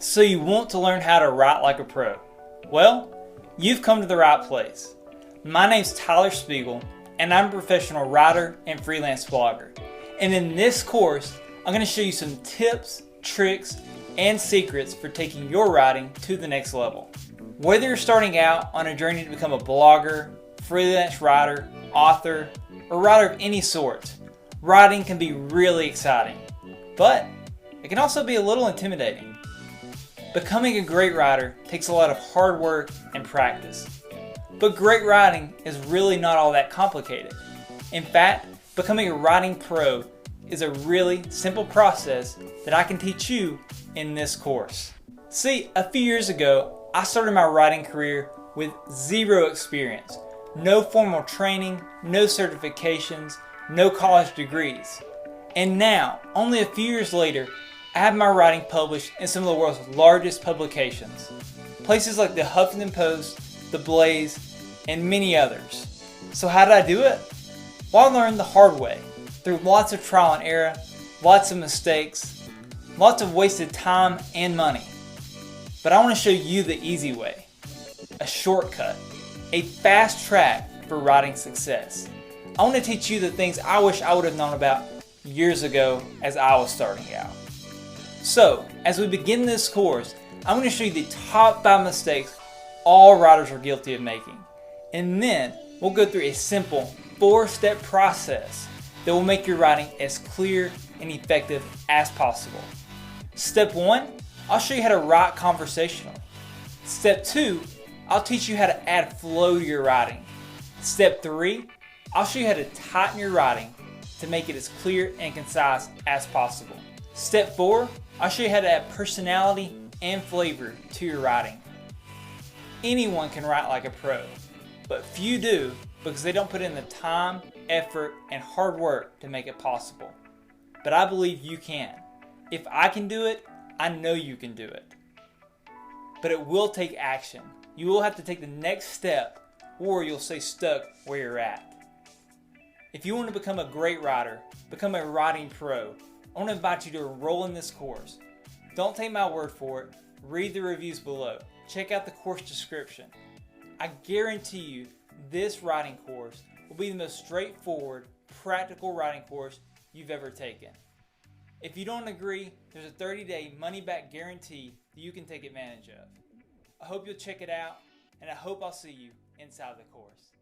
So you want to learn how to write like a pro? Well, you've come to the right place. My name's Tyler Spiegel, and I'm a professional writer and freelance blogger. And in this course, I'm going to show you some tips, tricks, and secrets for taking your writing to the next level. Whether you're starting out on a journey to become a blogger, freelance writer, author, or writer of any sort, writing can be really exciting, but it can also be a little intimidating. Becoming a great writer takes a lot of hard work and practice. But great writing is really not all that complicated. In fact, becoming a writing pro is a really simple process that I can teach you in this course. See, a few years ago, I started my writing career with zero experience, no formal training, no certifications, no college degrees. And now, only a few years later, I have my writing published in some of the world's largest publications, places like the Huffington Post, the Blaze, and many others. So how did I do it? Well, I learned the hard way, through lots of trial and error, lots of mistakes, lots of wasted time and money. But I want to show you the easy way, a shortcut, a fast track for writing success. I want to teach you the things I wish I would have known about years ago as I was starting out. So, as we begin this course, I'm going to show you the top 5 mistakes all writers are guilty of making. And then we'll go through a simple 4-step process that will make your writing as clear and effective as possible. Step 1, I'll show you how to write conversationally. Step 2, I'll teach you how to add flow to your writing. Step 3, I'll show you how to tighten your writing to make it as clear and concise as possible. Step 4, I'll show you how to add personality and flavor to your writing. Anyone can write like a pro, but few do because they don't put in the time, effort, and hard work to make it possible. But I believe you can. If I can do it, I know you can do it. But it will take action. You will have to take the next step or you'll stay stuck where you're at. If you want to become a great writer, become a writing pro, I want to invite you to enroll in this course. Don't take my word for it. Read the reviews below. Check out the course description. I guarantee you this writing course will be the most straightforward, practical writing course you've ever taken. If you don't agree, there's a 30-day money-back guarantee that you can take advantage of. I hope you'll check it out, and I hope I'll see you inside the course.